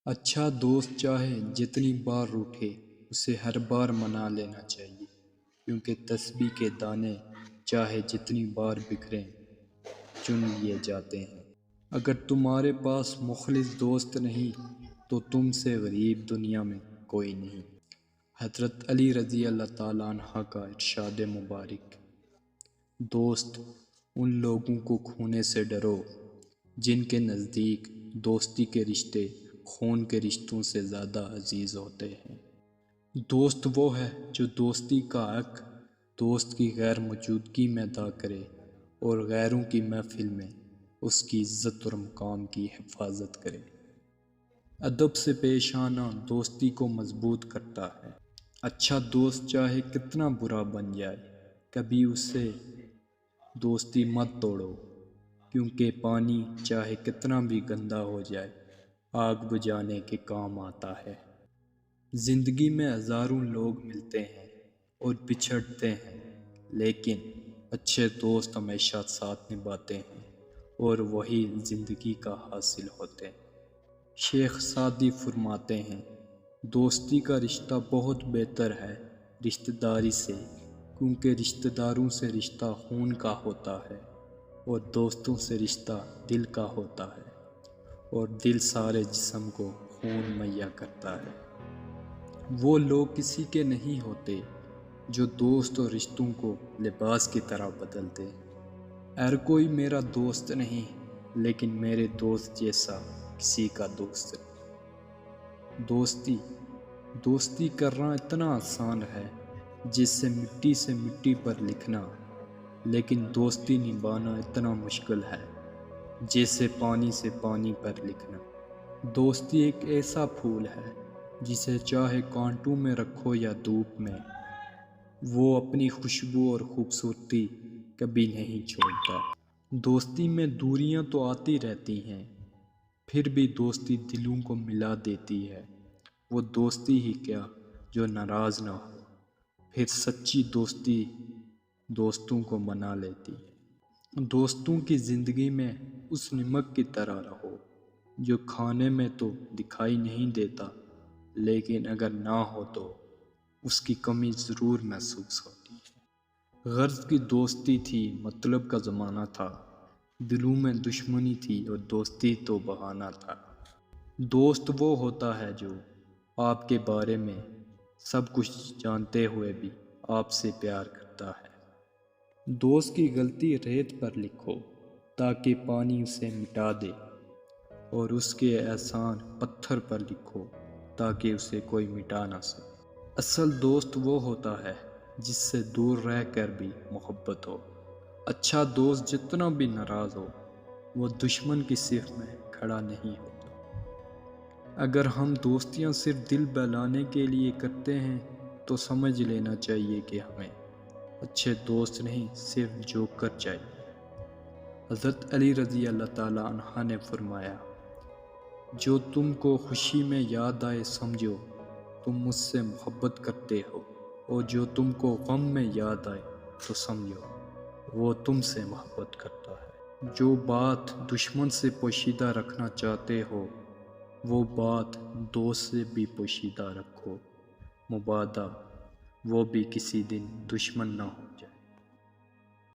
اچھا دوست چاہے جتنی بار روٹھے اسے ہر بار منا لینا چاہیے، کیونکہ تسبیح کے دانے چاہے جتنی بار بکھریں چن لیے جاتے ہیں۔ اگر تمہارے پاس مخلص دوست نہیں تو تم سے غریب دنیا میں کوئی نہیں۔ حضرت علی رضی اللہ تعالیٰ عنہ کا ارشاد مبارک: دوست ان لوگوں کو کھونے سے ڈرو جن کے نزدیک دوستی کے رشتے خون کے رشتوں سے زیادہ عزیز ہوتے ہیں۔ دوست وہ ہے جو دوستی کا حق دوست کی غیر موجودگی میں ادا کرے اور غیروں کی محفل میں اس کی عزت اور مقام کی حفاظت کرے۔ ادب سے پیش آنا دوستی کو مضبوط کرتا ہے۔ اچھا دوست چاہے کتنا برا بن جائے کبھی اس سے دوستی مت توڑو، کیونکہ پانی چاہے کتنا بھی گندا ہو جائے آگ بجھانے کے کام آتا ہے۔ زندگی میں ہزاروں لوگ ملتے ہیں اور بچھڑتے ہیں، لیکن اچھے دوست ہمیشہ ساتھ نبھاتے ہیں اور وہی زندگی کا حاصل ہوتے ہیں۔ شیخ سعدی فرماتے ہیں: دوستی کا رشتہ بہت بہتر ہے رشتہ داری سے، کیونکہ رشتہ داروں سے رشتہ خون کا ہوتا ہے اور دوستوں سے رشتہ دل کا ہوتا ہے، اور دل سارے جسم کو خون مہیا کرتا ہے۔ وہ لوگ کسی کے نہیں ہوتے جو دوست اور رشتوں کو لباس کی طرح بدلتے ہیں۔ ہر کوئی میرا دوست نہیں، لیکن میرے دوست جیسا کسی کا دوست نہیں۔ دوستی کرنا اتنا آسان ہے جس سے مٹی پر لکھنا، لیکن دوستی نبھانا اتنا مشکل ہے جیسے پانی سے پانی پر لکھنا۔ دوستی ایک ایسا پھول ہے جسے چاہے کانٹوں میں رکھو یا دھوپ میں، وہ اپنی خوشبو اور خوبصورتی کبھی نہیں چھوڑتا۔ دوستی میں دوریاں تو آتی رہتی ہیں، پھر بھی دوستی دلوں کو ملا دیتی ہے۔ وہ دوستی ہی کیا جو ناراض نہ ہو، پھر سچی دوستی دوستوں کو منا لیتی ہے۔ دوستوں کی زندگی میں اس نمک کی طرح رہو جو کھانے میں تو دکھائی نہیں دیتا، لیکن اگر نہ ہو تو اس کی کمی ضرور محسوس ہوتی ہے۔ غرض کی دوستی تھی، مطلب کا زمانہ تھا، دلوں میں دشمنی تھی اور دوستی تو بہانہ تھا۔ دوست وہ ہوتا ہے جو آپ کے بارے میں سب کچھ جانتے ہوئے بھی آپ سے پیار کرتا ہے۔ دوست کی غلطی ریت پر لکھو تاکہ پانی اسے مٹا دے، اور اس کے احسان پتھر پر لکھو تاکہ اسے کوئی مٹا نہ سکے۔ اصل دوست وہ ہوتا ہے جس سے دور رہ کر بھی محبت ہو۔ اچھا دوست جتنا بھی ناراض ہو وہ دشمن کی صف میں کھڑا نہیں ہوتا۔ اگر ہم دوستیاں صرف دل بہلانے کے لیے کرتے ہیں تو سمجھ لینا چاہیے کہ ہمیں اچھے دوست نہیں صرف جوکر چاہیے۔ حضرت علی رضی اللہ تعالیٰ عنہ نے فرمایا: جو تم کو خوشی میں یاد آئے سمجھو تم مجھ سے محبت کرتے ہو، اور جو تم کو غم میں یاد آئے تو سمجھو وہ تم سے محبت کرتا ہے۔ جو بات دشمن سے پوشیدہ رکھنا چاہتے ہو وہ بات دوست سے بھی پوشیدہ رکھو، مبادا وہ بھی کسی دن دشمن نہ ہو جائے۔